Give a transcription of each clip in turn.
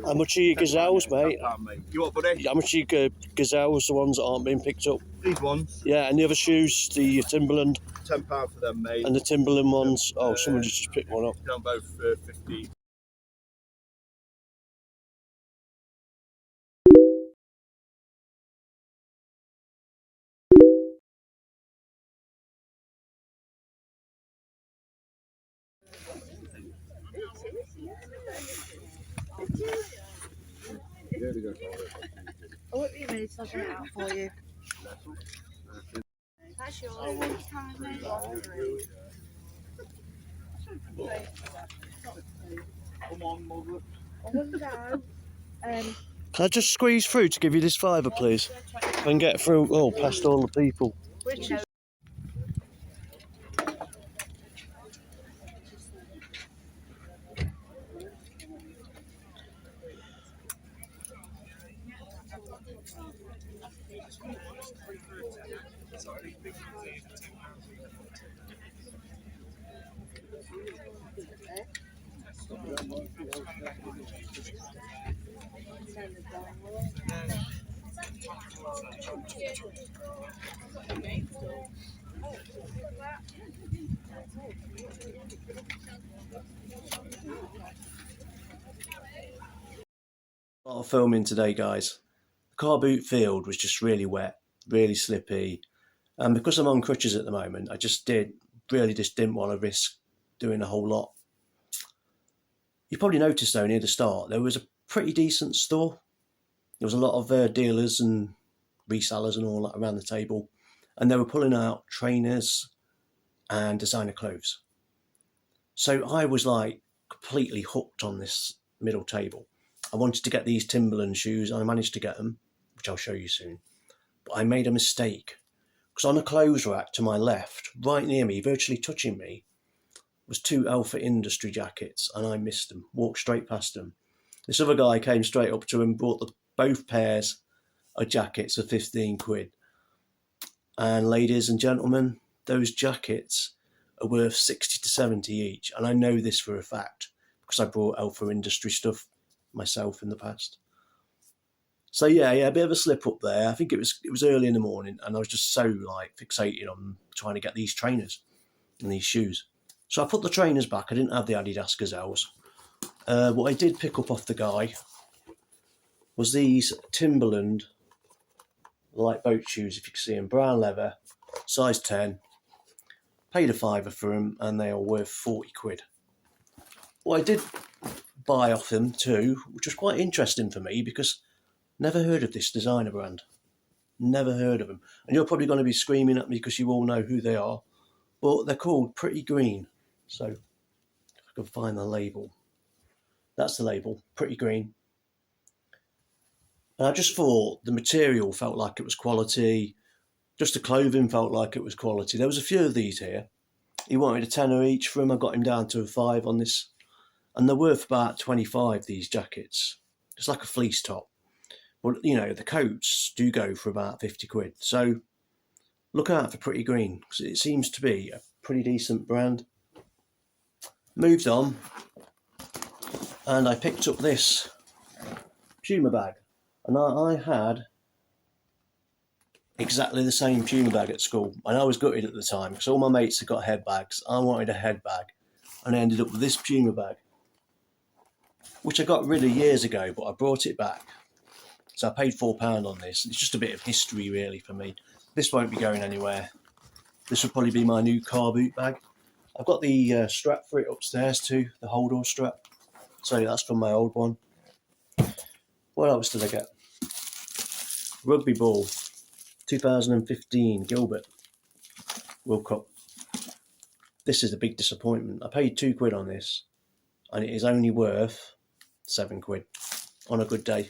How much are your gazelles, mate? Mate. You what, buddy? How much are your gazelles, the ones that aren't being picked up? These ones? Yeah, and the other shoes, the Timberland? £10 for them, mate. And the Timberland ones? Oh, someone just picked one up. They're both for 15. Oh, what do you mean? It's not going out for you. That's yours. Come on, mother. I wouldn't know. Can I just squeeze through to give you this £5, please? And get through, past all the people. Which is A lot of filming today, guys. The car boot field was just really wet, really slippy, and because I'm on crutches at the moment, I just didn't want to risk doing a whole lot. You probably noticed though near the start there was a pretty decent store. There was a lot of dealers and resellers and all that around the table, and they were pulling out trainers and designer clothes. So I was like completely hooked on this middle table. I wanted to get these Timberland shoes, and I managed to get them, which I'll show you soon. But I made a mistake, because on a clothes rack to my left, right near me, virtually touching me, was 2 Alpha Industry jackets, and I missed them, walked straight past them. This other guy came straight up to him, bought both pairs of jackets for 15 quid. And ladies and gentlemen, those jackets are worth 60 to 70 each, and I know this for a fact, because I brought Alpha Industry stuff myself in the past. So yeah, a bit of a slip up there. I think it was early in the morning, and I was just so like fixated on trying to get these trainers and these shoes. So I put the trainers back. I didn't have the Adidas Gazelles. What I did pick up off the guy was these Timberland light boat shoes, if you can see them, brown leather, size 10. Paid a £5 for them, and they are worth 40 quid. What I did buy off them too, which was quite interesting for me, because never heard of this designer brand. Never heard of them. And you're probably going to be screaming at me because you all know who they are. But they're called Pretty Green. So if I can find the label. That's the label, Pretty Green. And I just thought the material felt like it was quality. Just the clothing felt like it was quality. There was a few of these here. He wanted a tenner each for them. I got him down to a £5 on this. And they're worth about 25, these jackets. It's like a fleece top. But, you know, the coats do go for about 50 quid. So look out for Pretty Green, because it seems to be a pretty decent brand. Moved on, and I picked up this Puma bag. And I had exactly the same Puma bag at school. And I was gutted at the time, because all my mates had got head bags. I wanted a head bag. And I ended up with this Puma bag, which I got rid of years ago, but I brought it back. So I paid £4 on this. It's just a bit of history, really, for me. This won't be going anywhere. This will probably be my new car boot bag. I've got the strap for it upstairs too, the hold-all strap. So that's from my old one. What else did I get? Rugby ball, 2015 Gilbert World Cup. This is a big disappointment. I paid £2 on this, and it is only worth 7 quid on a good day.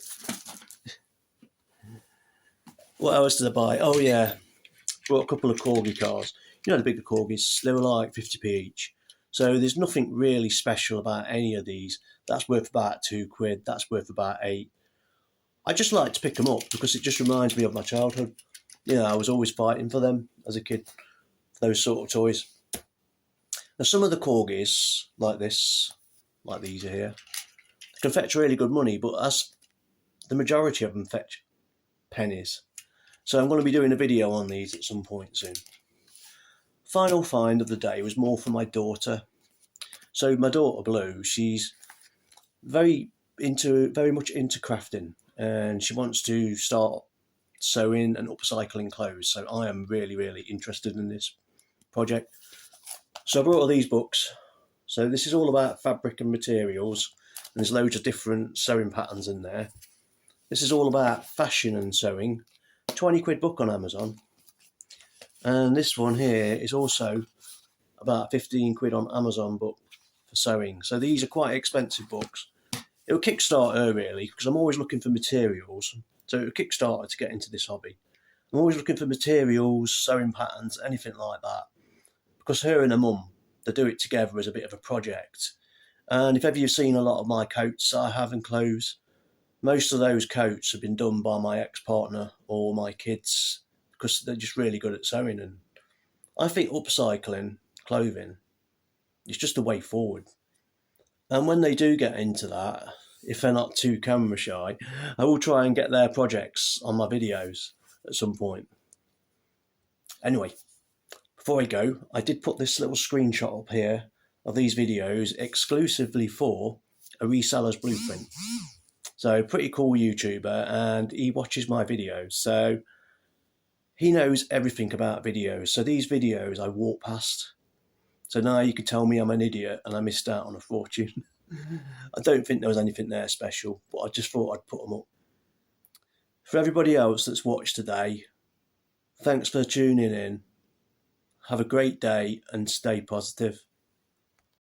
What else did I buy? Oh yeah, brought a couple of corgi cars. You know the bigger corgis, they were like 50p each. So there's nothing really special about any of these. That's worth about 2 quid, that's worth about 8. I just like to pick them up because it just reminds me of my childhood. You know, I was always fighting for them as a kid, for those sort of toys. Now some of the corgis, like this, like these are here, can fetch really good money, but as the majority of them fetch pennies. So I'm going to be doing a video on these at some point soon. Final find of the day was more for my daughter. So my daughter Blue, she's very much into crafting, and she wants to start sewing and upcycling clothes. So I am really interested in this project. So I brought all these books. So this is all about fabric and materials, and there's loads of different sewing patterns in there. This is all about fashion and sewing. 20 quid book on Amazon. And this one here is also about 15 quid on Amazon book for sewing. So these are quite expensive books. It'll kickstart her really, because I'm always looking for materials. So it'll kickstart her to get into this hobby. I'm always looking for materials, sewing patterns, anything like that. Because her and her mum, they do it together as a bit of a project. And if ever you've seen a lot of my coats I have and clothes, most of those coats have been done by my ex-partner or my kids, because they're just really good at sewing. And I think upcycling clothing is just the way forward. And when they do get into that, if they're not too camera shy, I will try and get their projects on my videos at some point. Anyway, before I go, I did put this little screenshot up here of these videos exclusively for a reseller's blueprint. So pretty cool YouTuber, and he watches my videos. So he knows everything about videos. So these videos I walk past. So now you could tell me I'm an idiot and I missed out on a fortune. I don't think there was anything there special, but I just thought I'd put them up. For everybody else that's watched today, thanks for tuning in. Have a great day and stay positive.